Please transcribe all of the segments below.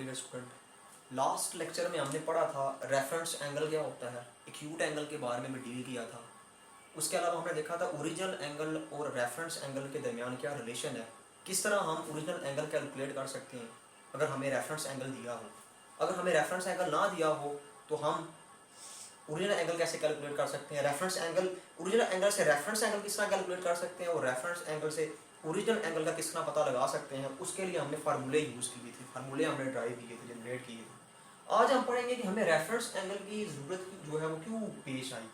Dear student. Last lecture में हमने पढ़ा था रेफरेंस एंगल क्या होता है, एक्यूट एंगल के बारे में भी डील किया था। उसके अलावा हमने देखा था ओरिजिनल एंगल और रेफरेंस एंगल के दरमियान क्या रिलेशन है, किस तरह हम ओरिजिनल एंगल कैलकुलेट कर सकते हैं अगर हमें रेफरेंस एंगल दिया हो। अगर हमें रेफरेंस एंगल ना दिया हो तो हम ओरिजिनल एंगल कैसे कैलकुलेट कर सकते हैं। रेफरेंस एंगल ओरिजिनल एंगल से रेफरेंस एंगल किस तरह कैलकुलेट कर सकते हैं और रेफरेंस एंगल से ओरिजिनल एंगल का किस तरह पता लगा सकते हैं। उसके लिए हमने फार्मूले यूज़ किए थे, फार्मूले हमने ड्राइव किए थे, जनरेट किए थे। आज हम पढ़ेंगे कि हमें रेफरेंस एंगल की ज़रूरत जो है वो क्यों पेश आई,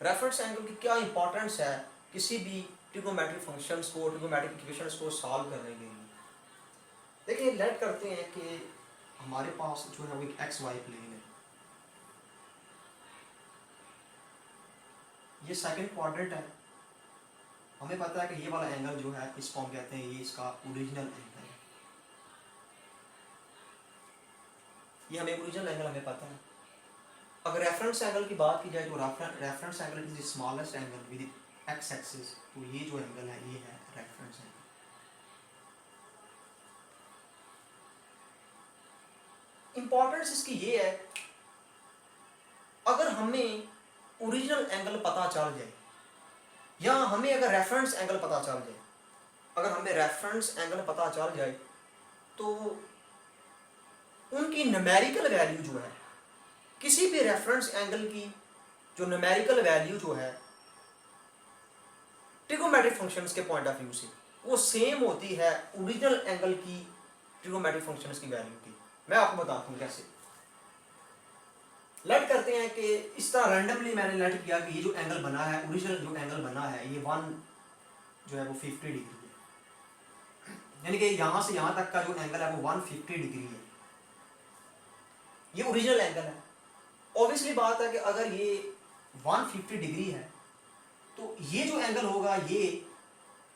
रेफरेंस एंगल की क्या इंपॉर्टेंस है किसी भी ट्रिग्नोमेट्रिक फंक्शंस को, ट्रिग्नोमेट्रिक इक्वेशंस को सॉल्व करने के लिए। देखिए लेट करते हैं कि हमारे पास जो है वो एक एक्स वाई प्लेन है, ये सेकंड क्वाड्रेंट है। हमें पता है कि ये वाला एंगल जो है इसको हम कहते हैं ये इसका ओरिजिनल एंगल है, ये हमें ओरिजिनल एंगल हमें पता है। अगर रेफरेंस एंगल की बात की जाए तो reference angle is the smallest angle with x axis, तो ये जो एंगल है ये है रेफरेंस एंगल। इंपॉर्टेंस इसकी ये है, अगर हमें ओरिजिनल एंगल पता चल जाए या हमें अगर रेफरेंस एंगल पता चल जाए, अगर हमें रेफरेंस एंगल पता चल जाए तो उनकी न्यूमेरिकल वैल्यू जो है, किसी भी रेफरेंस एंगल की जो न्यूमेरिकल वैल्यू जो है ट्रिग्नोमेट्रिक फंक्शंस के पॉइंट ऑफ व्यू से वो सेम होती है ओरिजिनल एंगल की ट्रिग्नोमेट्रिक फंक्शंस की वैल्यू की। मैं आपको बताता हूँ कैसे। लेट करते हैं कि इस तरह रैंडमली मैंने लेट किया कि ये जो एंगल बना है, ओरिजिनल जो एंगल बना है ये 1 जो है वो 50 डिग्री है, यानी कि यहाँ से यहाँ तक का जो एंगल है वो 150 डिग्री है, ये ओरिजिनल एंगल है। ऑब्वियसली बात है कि अगर ये 150 डिग्री है तो ये जो एंगल होगा ये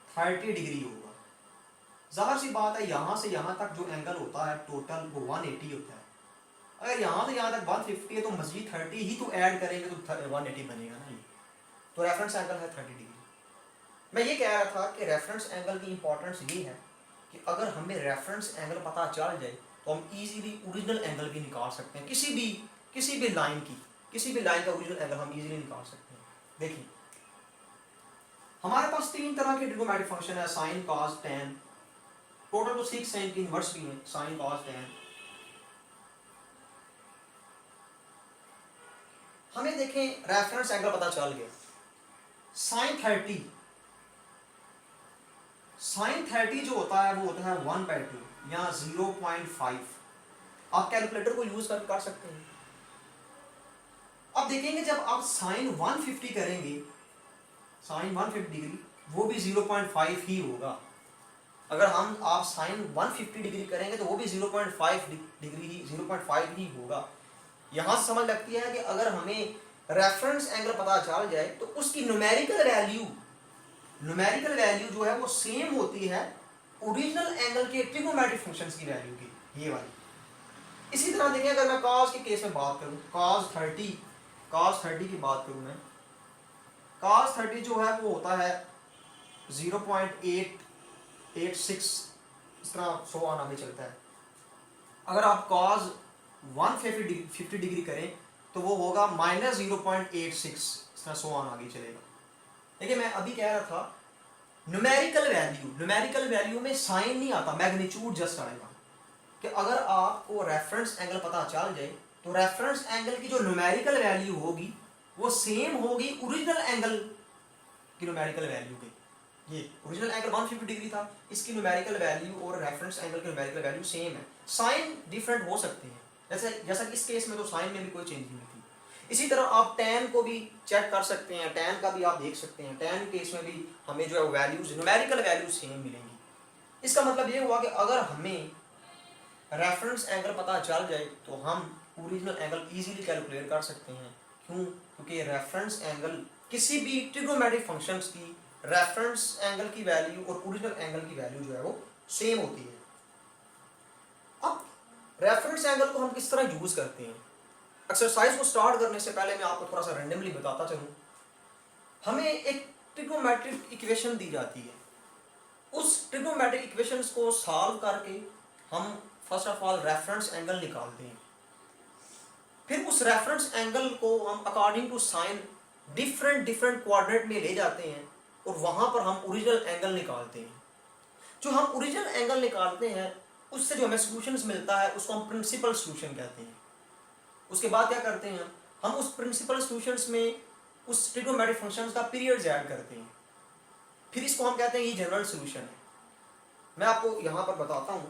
30 डिग्री होगा। जाहिर सी बात है यहाँ से यहाँ तक जो एंगल होता है टोटल वो 180 होता है। अगर यहाँ से यहाँ तक 150 है तो मजीद 30 ही तो ऐड करेंगे तो 180 बनेगा ना। ये तो रेफरेंस एंगल है 30 डिग्री। मैं ये कह रहा था कि रेफरेंस एंगल की इंपॉर्टेंस ये है कि अगर हमें रेफरेंस एंगल पता चल जाए तो हम इजीली ओरिजिनल एंगल भी निकाल सकते हैं, किसी भी लाइन की, किसी भी लाइन का ओरिजिनल एंगल हम इजीली निकाल सकते हैं। देखिए हमारे पास 3 तरह के ट्रिग्नोमेट्रिक फंक्शन है, साइन कॉस टैन, टोटल तो 6 है, इनकी इनवर्स भी है, साइन कॉस टैन। हमें देखें रेफरेंस एंगल पता चल गया, साइन 30 जो होता है वो होता है 1/2 या 0.5। आप कैलकुलेटर को यूज कर सकते हैं। अब देखेंगे जब आप साइन 150 करेंगे, साइन 150 डिग्री वो भी 0.5 ही होगा। अगर आप साइन 150 डिग्री करेंगे तो वो भी 0.5 डिग्री ही 0.5 ही होगा। यहां से समझ लगती है कि अगर हमें रेफरेंस एंगल पता चल जाए तो उसकी न्यूमेरिकल वैल्यू जो है वो सेम होती है ओरिजिनल एंगल के ट्रिग्नोमेट्रिक फंक्शंस की वैल्यू की, ये वाली। इसी तरह देखिए अगर मैं cos के केस में बात करूं, cos 30 की बात करूं मैं, cos 30 जो है वो होता है 0.886, इस तरह 100 आना भी चलता है। अगर आप cos 150 डिग्री करें तो वो होगा -0.86, इस तरह 100 आना आगे चलेगा। देखिए मैं अभी कह रहा था न्यूमेरिकल वैल्यू में साइन नहीं आता, मैग्नीट्यूड जस्ट आएगा। कि अगर आपको रेफरेंस एंगल पता चल जाए तो रेफरेंस एंगल की जो न्यूमेरिकल वैल्यू होगी वो सेम होगी ओरिजिनल एंगल की न्यूमेरिकल वैल्यू के। ये ओरिजिनल एंगल 150 डिग्री था, इसकी न्यूमेरिकल वैल्यू और रेफरेंस एंगल की न्यूमेरिकल वैल्यू सेम है। साइन डिफरेंट हो सकते हैं, जैसा इस केस में तो साइन में भी कोई चेंज नहीं थी। इसी तरह आप टैन को भी चेक कर सकते हैं, टैन का भी आप देख सकते हैं, टैन केस में भी हमें जो है वैल्यूज न्यूमेरिकल वैल्यूज सेम मिलेंगी। इसका मतलब ये हुआ कि अगर हमें रेफरेंस एंगल पता चल जाए तो हम ओरिजिनल एंगल इजीली कैलकुलेट कर सकते हैं। क्यों? क्योंकि रेफरेंस एंगल किसी भी ट्रिग्नोमेट्रिक फंक्शंस की रेफरेंस एंगल की वैल्यू और ओरिजिनल एंगल की वैल्यू जो है वो सेम होती है। अब रेफरेंस एंगल को हम किस तरह यूज करते हैं, एक्सरसाइज को स्टार्ट करने से पहले मैं आपको थोड़ा सा रैंडमली बताता चलूं। हमें एक ट्रिग्नोमेट्रिक इक्वेशन दी जाती है, उस ट्रिग्नोमेट्रिक इक्वेशंस को सॉल्व करके हम first of all reference angle निकालते हैं, फिर उस रेफरेंस एंगल को हम according to sine different different quadrant में ले जाते हैं और वहां पर हम ओरिजिनल एंगल निकालते हैं। जो हम ओरिजिनल एंगल निकालते हैं उससे जो हमें सॉल्यूशंस मिलता है उसको हम प्रिंसिपल सॉल्यूशन कहते हैं। उसके बाद क्या करते हैं, हम उस प्रिंसिपल सॉल्यूशंस में उस ट्रिग्नोमेट्रिक फंक्शंस का पीरियड्स ऐड करते हैं, फिर इसको हम कहते हैं ये जनरल सॉल्यूशन है। मैं आपको यहां पर बताता हूं।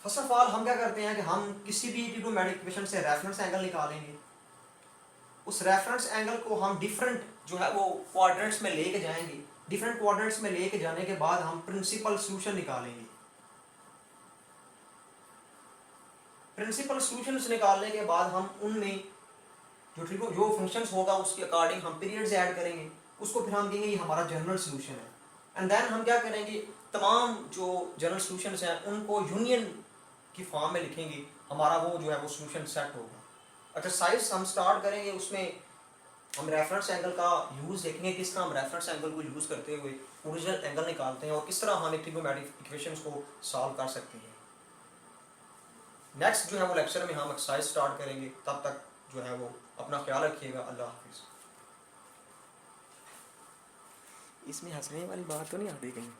फर्स्ट ऑफ ऑल हम क्या करते हैं कि हम किसी भी ट्रिग्नोमेट्रिक इक्वेशन से रेफरेंस एंगल निकालेंगे, उस रेफरेंस एंगल को हम डिफरेंट जो है वो क्वाड्रेंट्स में लेके जाएंगे, डिफरेंट क्वाड्रेंट्स में लेके जाने के बाद हम प्रिंसिपल सॉल्यूशन निकालेंगे। प्रिंसिपल सॉल्यूशंस निकालने के बाद हम उनमें जो फंक्शंस होगा उसके अकॉर्डिंग हम पीरियड्स ऐड करेंगे, उसको फिर हम कहेंगे ये हमारा जनरल सॉल्यूशन है। एंड देन हम क्या करेंगे, तमाम जो जनरल सॉल्यूशंस हैं उनको यूनियन की फॉर्म में लिखेंगे, हमारा वो जो है वो सॉल्यूशन सेट होगा। एक्सरसाइज हम स्टार्ट करेंगे, उसमें हम रेफरेंस एंगल का यूज़ देखेंगे, किस तरह हम रेफरेंस एंगल को यूज़ करते हुए ओरिजिनल एंगल निकालते हैं और किस तरह हम ट्रिग्नोमेट्रिक इक्वेशंस को सॉल्व कर सकते हैं। नेक्स्ट जो है वो लेक्चर में हम एक्सरसाइज स्टार्ट करेंगे, तब तक जो है वो अपना ख्याल रखिएगा। अल्लाह हाफिज़। इसमें हंसने वाली बात तो नहीं आती कहीं?